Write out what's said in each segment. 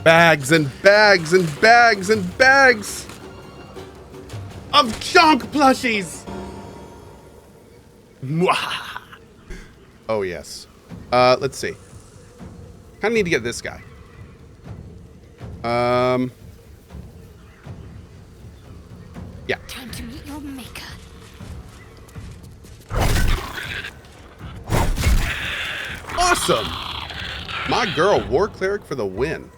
Bags and bags and bags and bags of junk plushies. Mwah. Oh, yes. Let's see. Kind of need to get this guy. Yeah. Time to meet your maker. Awesome. My girl, War Cleric for the win.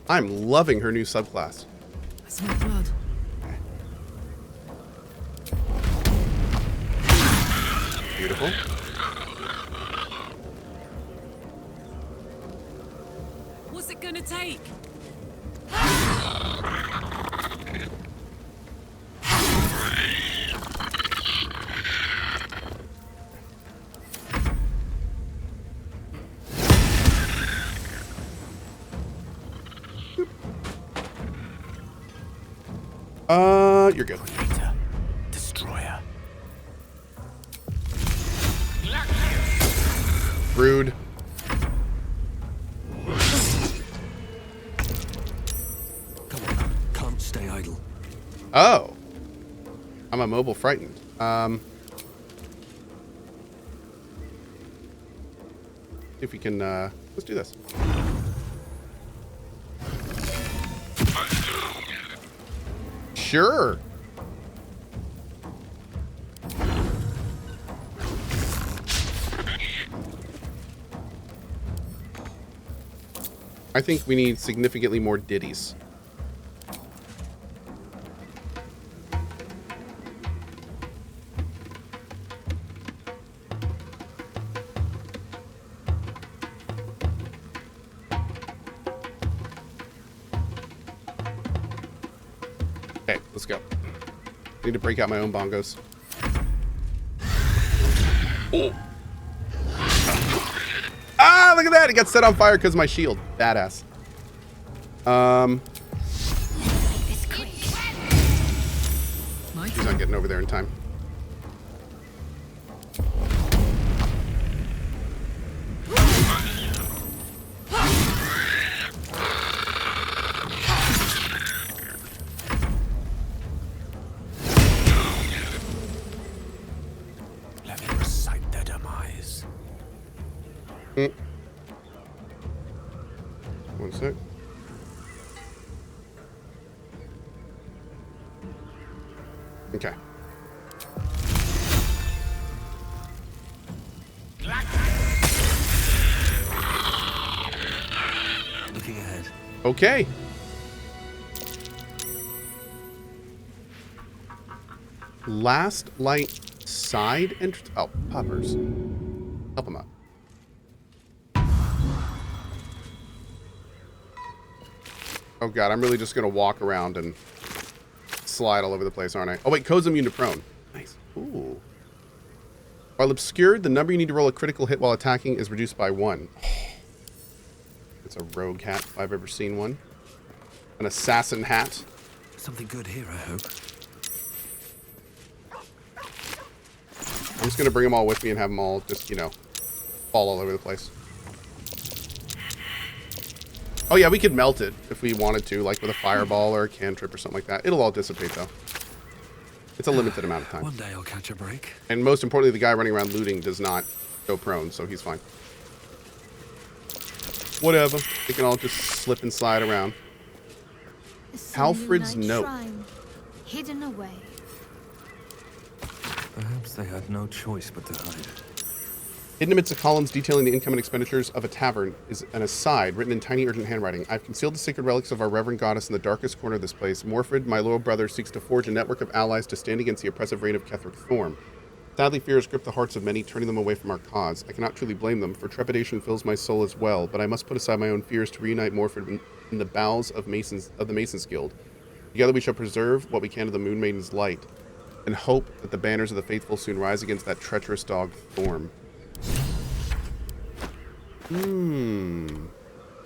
I'm loving her new subclass. I smell blood. Beautiful. What's it gonna take? You're good. Destroyer. Rude. Come on, can't stay idle. Oh. I'm a mobile frightened. If we can, let's do this. Sure. I think we need significantly more ditties. Okay, let's go. I need to break out my own bongos. Oh. Ah, look at that! It got set on fire because of my shield. Badass. He's not getting over there in time. Let me recite their demise. One sec. Okay. Looking ahead. Okay. Last light side entrance. Oh, poppers. Help him up. Oh god, I'm really just gonna walk around and slide all over the place, aren't I? Oh wait, Cohh's immune to prone. Nice. Ooh. While obscured, the number you need to roll a critical hit while attacking is reduced by 1. It's a rogue hat if I've ever seen one. An assassin hat. Something good here, I hope. I'm just gonna bring them all with me and have them all just, you know, fall all over the place. Oh yeah, we could melt it if we wanted to, like with a fireball or a cantrip or something like that. It'll all dissipate though. It's a limited amount of time. One day I'll catch a break. And most importantly, the guy running around looting does not go prone, so he's fine. Whatever. They can all just slip and slide around. Halfred's note. Shrine, hidden away. Perhaps they had no choice but to hide. Hidden amidst the columns detailing the income and expenditures of a tavern is an aside written in tiny urgent handwriting. I've concealed the sacred relics of our reverend goddess in the darkest corner of this place. Morfred, my loyal brother, seeks to forge a network of allies to stand against the oppressive reign of Ketheric Thorm. Sadly, fear has gripped the hearts of many, turning them away from our cause. I cannot truly blame them, for trepidation fills my soul as well, but I must put aside my own fears to reunite Morfred in the bowels of the Masons Guild. Together we shall preserve what we can of the Moon Maiden's light, and hope that the banners of the faithful soon rise against that treacherous dog, Thorm.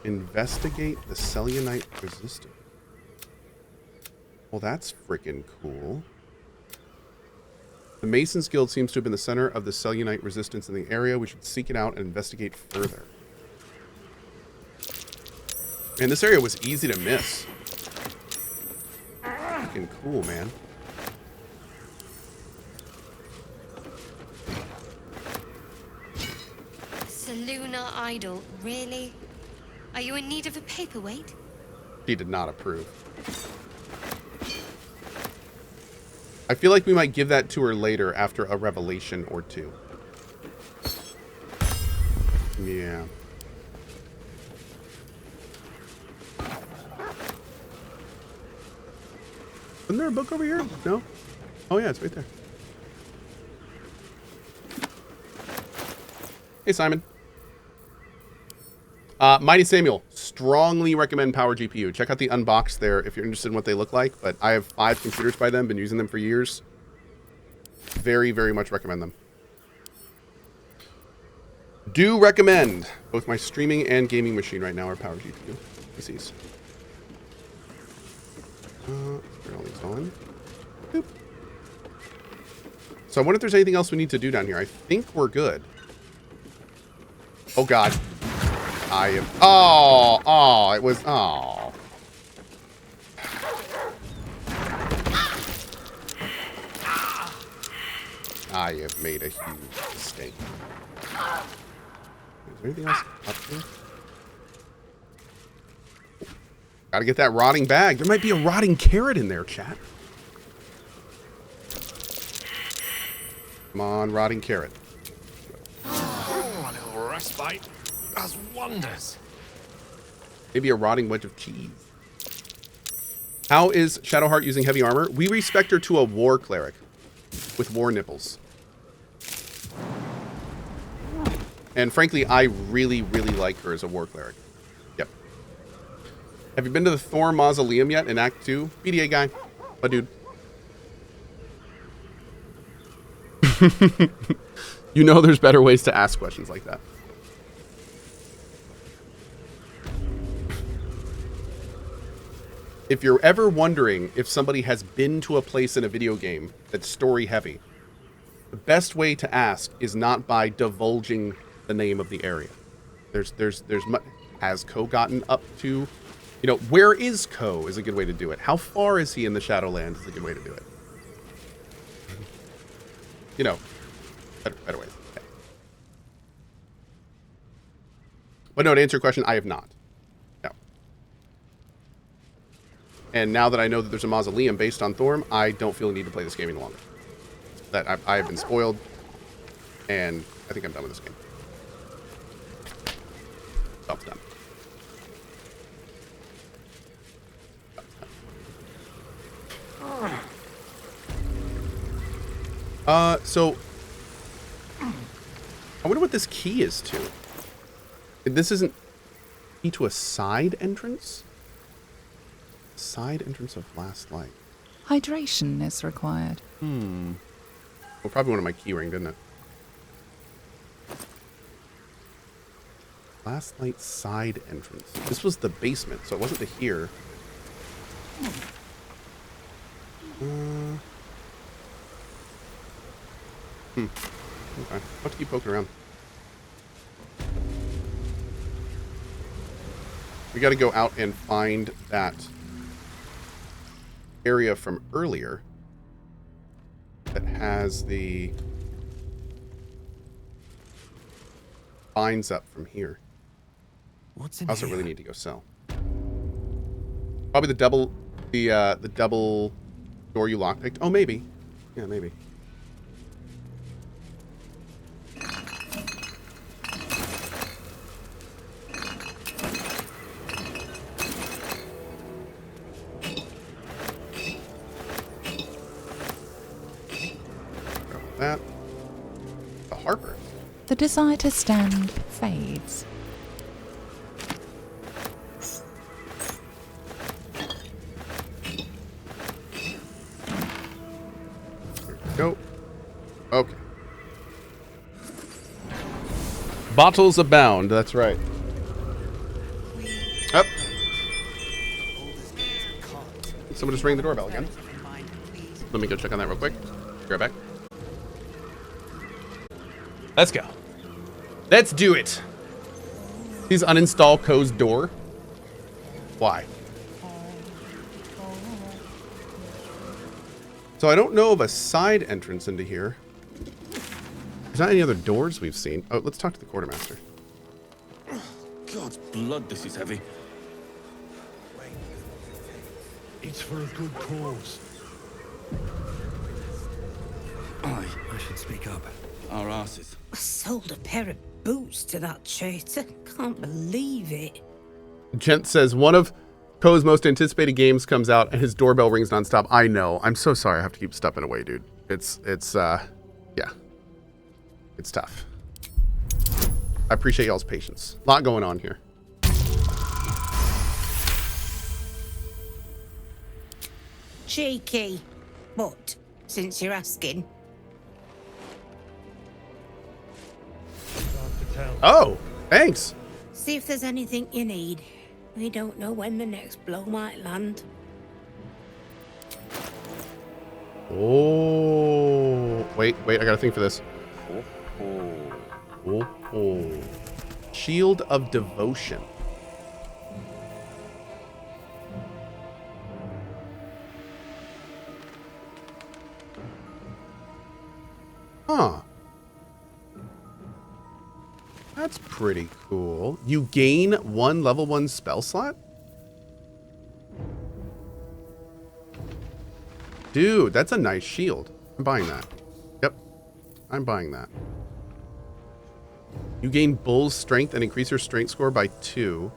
Investigate the Selionite resistance. Well, that's freaking cool. The Masons Guild seems to have been the center of the Selionite resistance in the area. We should seek it out and investigate further. Man, this area was easy to miss. Fucking cool, man. Saluna idol, really? Are you in need of a paperweight? She did not approve. I feel like we might give that to her later after a revelation or two. Yeah. Isn't there a book over here? No? Oh yeah, it's right there. Hey, Simon. Mighty Samuel, strongly recommend Power GPU. Check out the unbox there if you're interested in what they look like. But I have 5 computers by them, been using them for years. Very, very much recommend them. Do recommend. Both my streaming and gaming machine right now are Power GPU PCs. Turn all these on. Boop. So I wonder if there's anything else we need to do down here. I think we're good. Oh, God. I am... Oh, it was... Oh. I have made a huge mistake. Is there anything else up here? Gotta get that rotting bag. There might be a rotting carrot in there, chat. Come on, rotting carrot. Oh, a little respite does wonders. Maybe a rotting wedge of cheese. How is Shadowheart using heavy armor? We respect her to a war cleric with war nipples. And frankly, I really, really like her as a war cleric. Yep. Have you been to the Thor Mausoleum yet in Act 2? BDA guy. My dude. You know there's better ways to ask questions like that. If you're ever wondering if somebody has been to a place in a video game that's story heavy, the best way to ask is not by divulging the name of the area. Has Cohh gotten up to, where is Cohh is a good way to do it. How far is he in the Shadowlands is a good way to do it. Better ways. Okay. But no, to answer your question, I have not. No. And now that I know that there's a mausoleum based on Thorm, I don't feel the need to play this game any longer. That I have been spoiled, and I think I'm done with this game. So it's done. So I wonder what this key is to. This isn't key to a side entrance? Side entrance of last light. Hydration is required. Well, probably one of my keyring, didn't it? Last light side entrance. This was the basement, so it wasn't the here. Okay. I'll have to keep poking around. We got to go out and find that area from earlier that has the vines up from here. What's in I also here? really need to go sell. Probably the double door you lockpicked. Oh, maybe. Yeah, maybe. That. The Harper. The desire to stand fades. Go. Okay. Bottles abound. That's right. Up. Someone just rang the doorbell again. Let me go check on that real quick. Be right back. Let's go. Let's do it. Please uninstall Cohh's door. Why? So I don't know of a side entrance into here. There's not any other doors we've seen. Oh, let's talk to the quartermaster. God's blood, this is heavy. It's for a good cause. Aye, I should speak up. our asses. I sold a pair of boots to that traitor. Can't believe it. Gent says one of Cohh's most anticipated games comes out and his doorbell rings nonstop. I know. I'm so sorry I have to keep stepping away, dude. It's yeah. It's tough. I appreciate y'all's patience. A lot going on here. Cheeky. But, since you're asking, Oh, thanks. see if there's anything you need. We don't know when the next blow might land. Oh, wait, I got to think for this. Oh. Shield of Devotion. Huh. That's pretty cool. You gain one level 1 spell slot? Dude, that's a nice shield. I'm buying that. Yep. I'm buying that. You gain Bull's strength and increase your strength score by 2.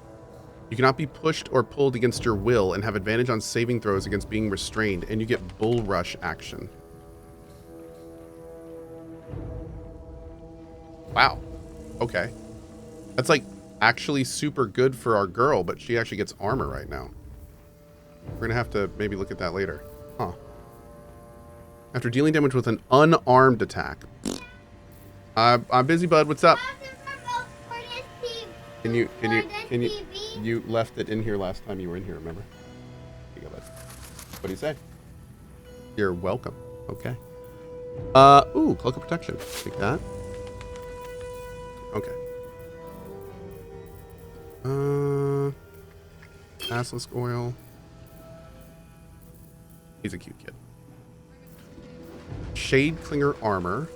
You cannot be pushed or pulled against your will and have advantage on saving throws against being restrained, and you get Bull Rush action. Wow. Okay. That's like actually super good for our girl, but she actually gets armor right now. We're going to have to maybe look at that later. Huh. After dealing damage with an unarmed attack. I'm busy, bud. What's up? Can you left it in here last time you were in here, remember? Here you go, bud. What do you say? You're welcome. Okay. Ooh, Cloak of Protection. Take that. Okay. Basilisk oil. He's a cute kid. Shade Clinger armor.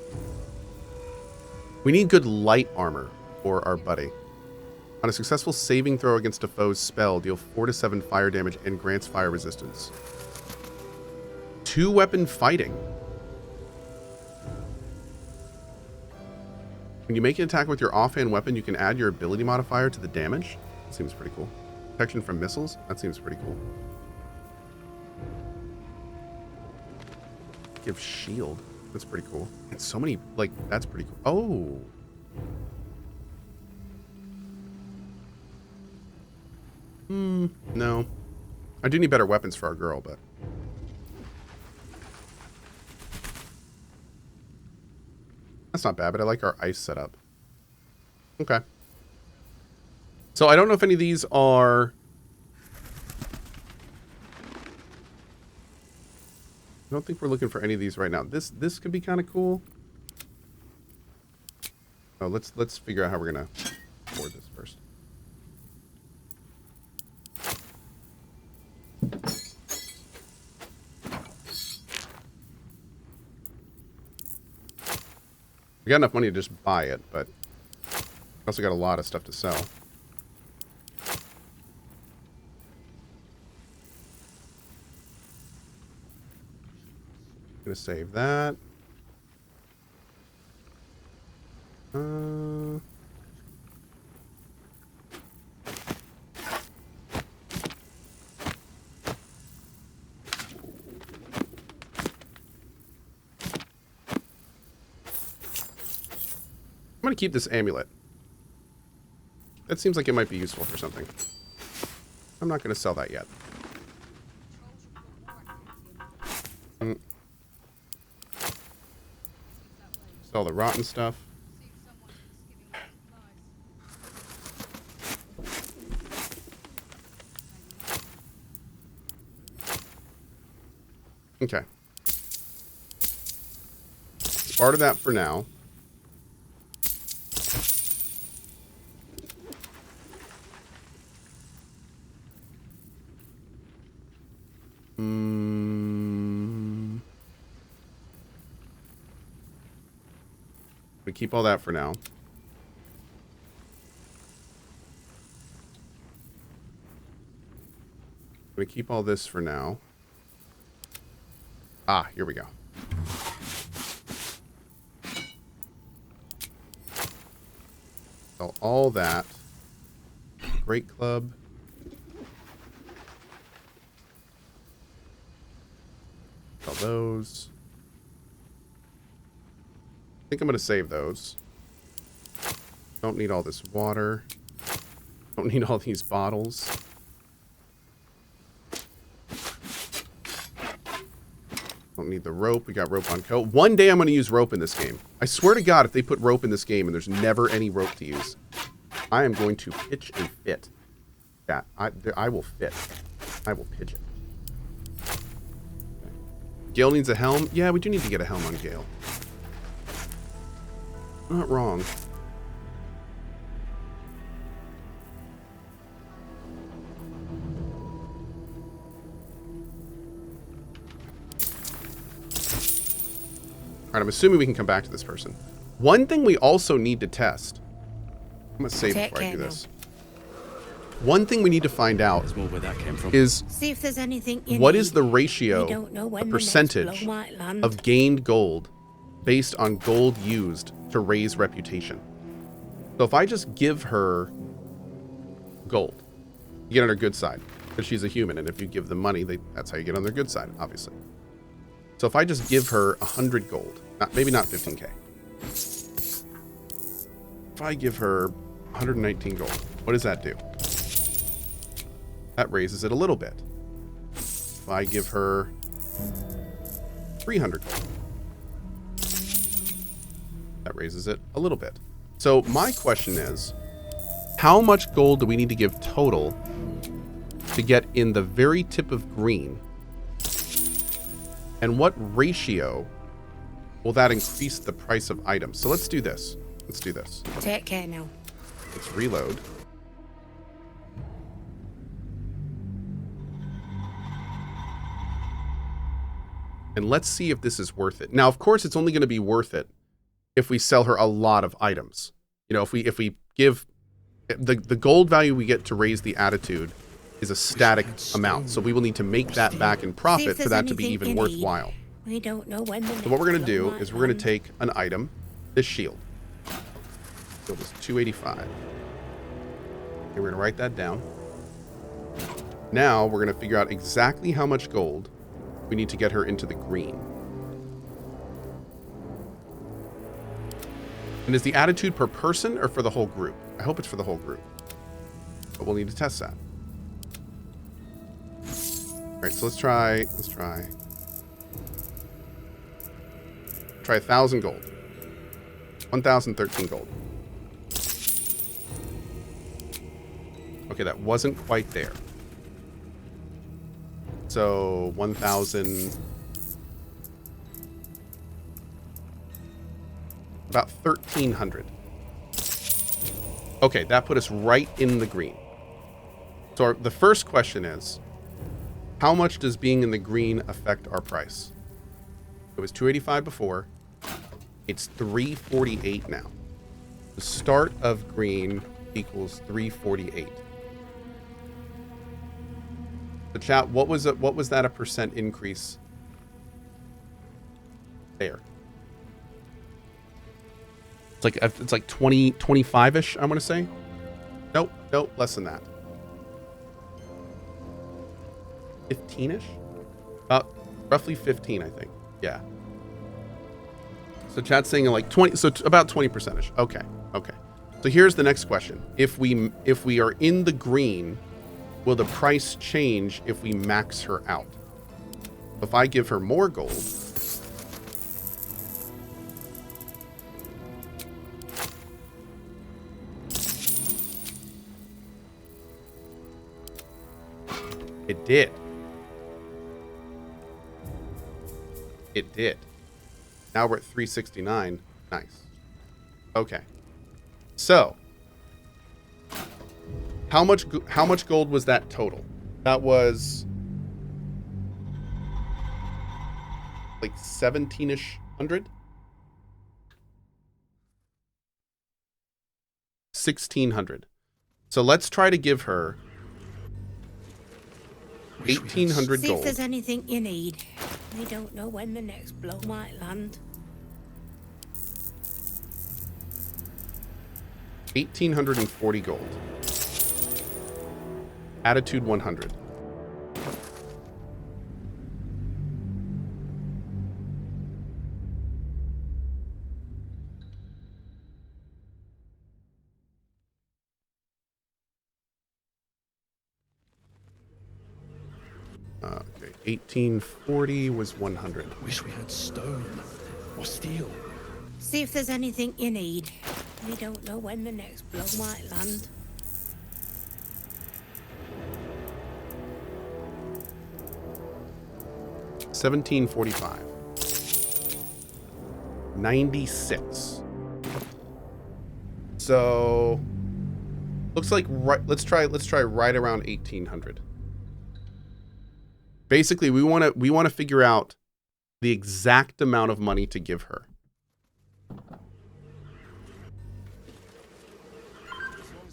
We need good light armor for our buddy. On a successful saving throw against a foe's spell, deal 4 to 7 fire damage and grants fire resistance. 2-weapon fighting. When you make an attack with your offhand weapon, you can add your ability modifier to the damage. That seems pretty cool. Protection from missiles. That seems pretty cool. Give shield. That's pretty cool. And so many, like, that's pretty cool. Oh. No. I do need better weapons for our girl, but. That's not bad, but I like our ice setup. Okay. So I don't know if any of these are... I don't think we're looking for any of these right now. This could be kind of cool. Oh, let's figure out how we're gonna afford this first. We got enough money to just buy it, but we also got a lot of stuff to sell. Gonna save that. I'm gonna keep this amulet. That seems like it might be useful for something. I'm not gonna sell that yet. Sell the rotten stuff. Okay. Part of that for now. We keep all that for now. I'm going to keep all this for now. Ah, here we go. Sell all that. Great club. Sell those. I think I'm going to save those. Don't need all this water. Don't need all these bottles. Don't need the rope. We got rope on Cohh. One day I'm going to use rope in this game. I swear to God, if they put rope in this game and there's never any rope to use, I am going to pitch a fit. Yeah, I will fit. I will pitch it. Gale needs a helm. Yeah, we do need to get a helm on Gale. Not wrong. Alright, I'm assuming we can come back to this person. One thing we also need to test. I'm going to save before I do this. One thing we need to find out Where that came from. is See if there's anything in what it. is the ratio, We don't know when the the next percentage blow might land. of gained gold based on gold used to raise reputation. So if I just give her gold, you get on her good side because she's a human, and if you give them money, that's how you get on their good side, obviously. So if I just give her 100 gold, maybe not 15k. If I give her 119 gold, what does that do? That raises it a little bit. If I give her 300 gold, that raises it a little bit. So my question is, how much gold do we need to give total to get in the very tip of green? And what ratio will that increase the price of items? So let's do this. Let's do this. Take care now. Let's reload. And let's see if this is worth it. Now, of course, it's only going to be worth it if we sell her a lot of items. You know, if we give the gold value we get to raise the attitude is a static amount. So we will need to make that back in profit for that to be even worthwhile. We don't know when the So what we're going to do is we're going to take an item, this shield. Shield is 285. Okay, we're going to write that down. Now we're going to figure out exactly how much gold we need to get her into the green. And is the attitude per person or for the whole group? I hope it's for the whole group. But we'll need to test that. Alright, so let's try 1,000 gold. 1,013 gold. Okay, that wasn't quite there. So 1,000, about 1,300. Okay, that put us right in the green. So the first question is, how much does being in the green affect our price? It was 285 before. It's 348 now. The start of green equals 348. The chat, what was that a percent increase there? It's like 20, 25-ish, I want to say. Nope, less than that. 15-ish? About roughly 15, I think. Yeah. So chat's saying like 20, so about 20%ish. Okay. So here's the next question. If we are in the green, will the price change if we max her out? If I give her more gold, it did. It did. Now we're at 369. Nice. Okay. So, how much gold was that total? That was like 17-ish hundred. 1600. So let's try to give her 1800 See if gold. there's anything you need. We don't know when the next blow might land. 1840 gold. Attitude 100. Okay, 1840 was 100. Wish we had stone or steel. See if there's anything you need. We don't know when the next blow might land. $17.45. 96. So looks like let's try right around 1800. Basically, we want to figure out the exact amount of money to give her.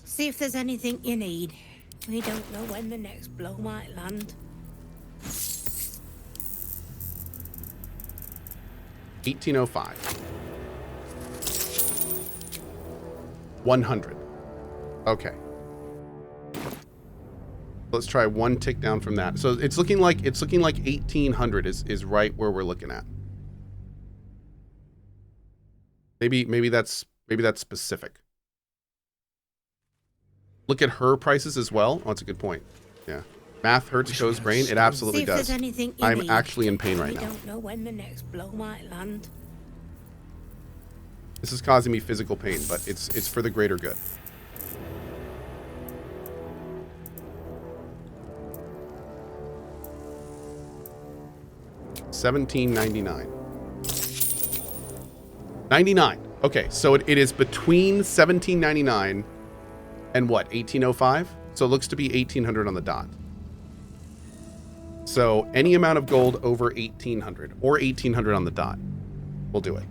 See if there's anything you need. We don't know when the next blow might land. 1805. 100. Okay. Let's try one tick down from that. So it's looking like 1800 is right where we're looking at. Maybe that's specific. Look at her prices as well. Oh, that's a good point. Yeah. Math hurts Cohh's brain. It absolutely See if does. there's anything you I'm need. actually in pain right We now. don't know when the next blow might land. This is causing me physical pain, but it's for the greater good. $17.99. 99. Okay, so it is between $17.99 and what? 1805? So it looks to be 1800 on the dot. So any amount of gold over 1800 or 1800 on the dot, we'll do it.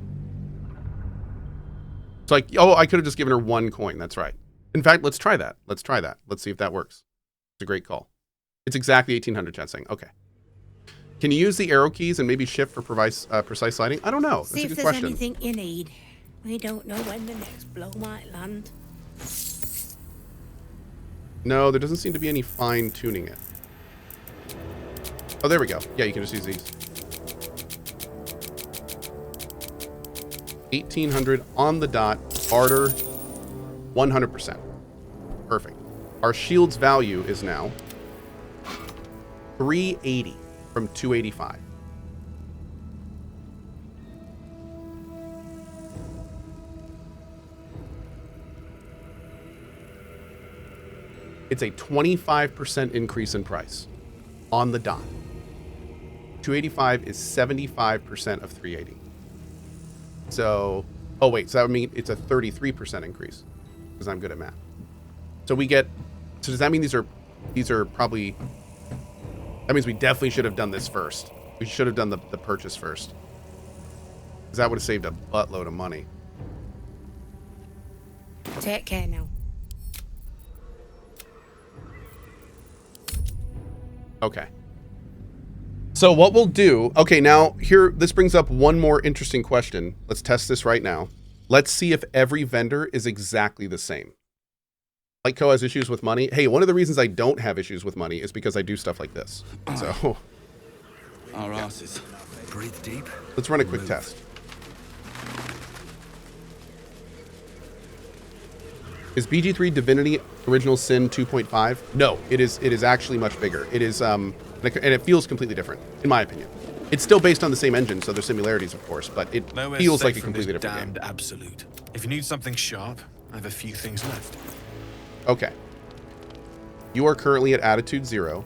It's like, oh, I could have just given her one coin. That's right. In fact, let's try that. Let's try that. Let's see if that works. It's a great call. It's exactly 1800, chat saying. Okay. Can you use the arrow keys and maybe shift for precise sliding? I don't know. That's See a if good there's question. anything you need. We don't know when the next blow might land. No, there doesn't seem to be any fine tuning it. Oh, there we go. Yeah, you can just use these. 1800 on the dot. Barter 100%. Perfect. Our shield's value is now 380 from 285. It's a 25% increase in price on the dot. 285 is 75% of 380. So, oh wait, so that would mean it's a 33% increase because I'm good at math. So we get, so does that mean these are probably, that means we definitely should have done this first. We should have done the purchase first. Because that would have saved a buttload of money. Take care now. Okay. So what we'll do, okay, now here, this brings up one more interesting question. Let's test this right now. Let's see if every vendor is exactly the same. Like Cohh has issues with money. Hey, one of the reasons I don't have issues with money is because I do stuff like this. So Our asses. Breathe deep. let's run a quick test. Is BG3 Divinity Original Sin 2.5? No, it is actually much bigger. It is and it feels completely different, in my opinion. It's still based on the same engine, so there's similarities, of course, but it feels like a completely different game. Damned absolute. If you need something sharp, I have a few things left. Okay. You are currently at attitude 0.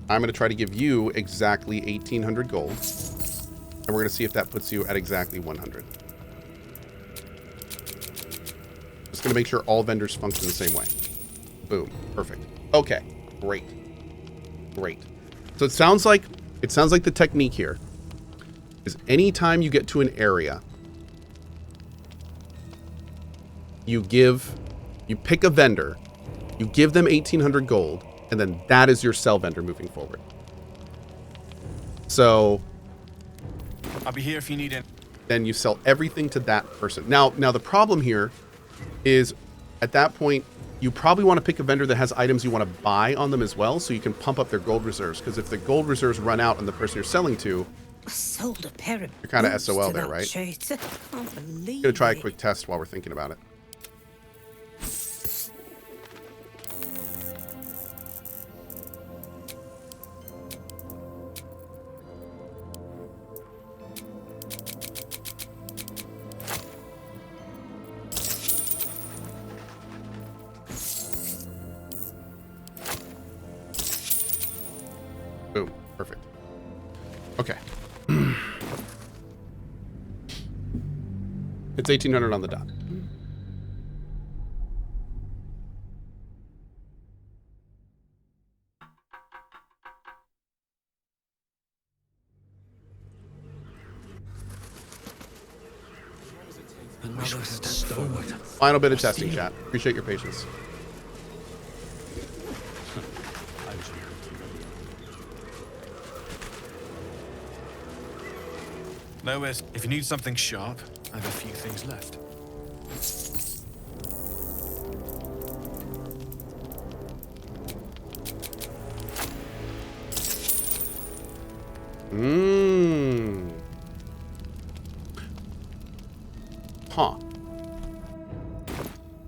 I'm going to try to give you exactly 1800 gold. And we're going to see if that puts you at exactly 100. Just going to make sure all vendors function the same way. Boom. Perfect. Okay. Great. Great. So it sounds like the technique here is anytime you get to an area, you pick a vendor, you give them 1,800 gold, and then that is your sell vendor moving forward. So I'll be here if you need it. then you sell everything to that person. Now the problem here is at that point, you probably want to pick a vendor that has items you want to buy on them as well, so you can pump up their gold reserves. Because if the gold reserves run out on the person you're selling to, I sold a pair of you're kind of boots SOL to there, that right? traitor. Can't believe I'm gonna try a it. quick test while we're thinking about it. Boom. Perfect. Okay. It's 1,800 on the dot. Another step forward. Final bit of testing, chat. Appreciate your patience. Nowhere. If you need something sharp, I have a few things left. Mmm. Huh.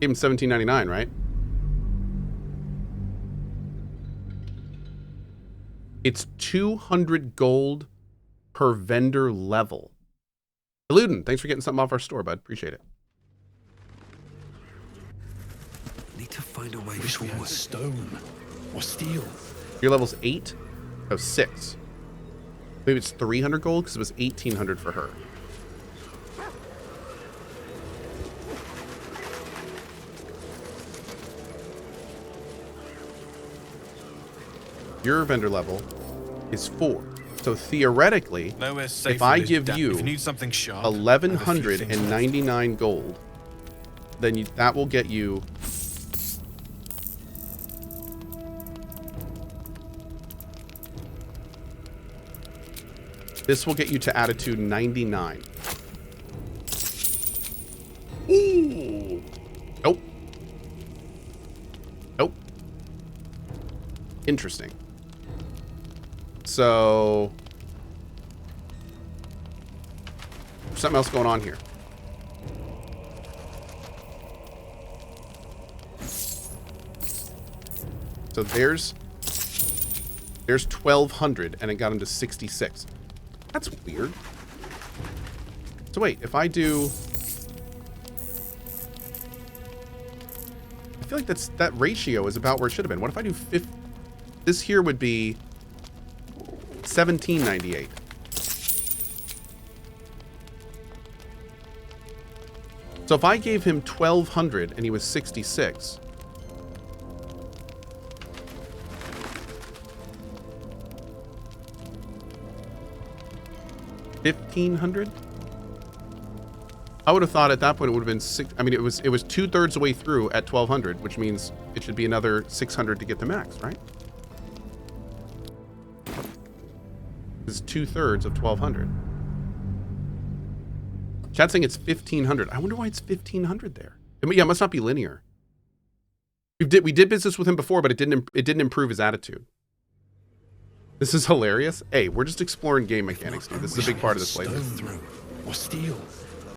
Gave him $17.99, right? It's 200 gold per vendor level. Eluden, thanks for getting something off our store, bud. Appreciate it. Need to find a way Wish we had forward. stone or steel. Your level's 8? Oh, 6. Maybe it's 300 gold because it was 1,800 for her. Your vendor level is 4. So theoretically, Nowhere safe if I from this give if you you need something sharp, I have a few things left. 1,199 gold, then that will get you this will get you to attitude 99. Ooh. Nope. Nope. Interesting. So something else going on here. So there's 1,200 and it got him to 66. That's weird. So wait, if I do, I feel like that ratio is about where it should have been. What if I do 50? This here would be 1798. So if I gave him 1,200 and he was 66, $1,500. I would have thought at that point it would have been six. I mean, it was 2/3 the way through at 1,200, which means it should be another 600 to get the max, right? It's 2/3 of 1,200. Chat's saying it's 1,500. I wonder why it's 1,500 there. I mean, yeah, it must not be linear. We did business with him before, but it didn't improve his attitude. This is hilarious. Hey, we're just exploring game mechanics, dude. This is a big part of this playthrough. Stone or steel.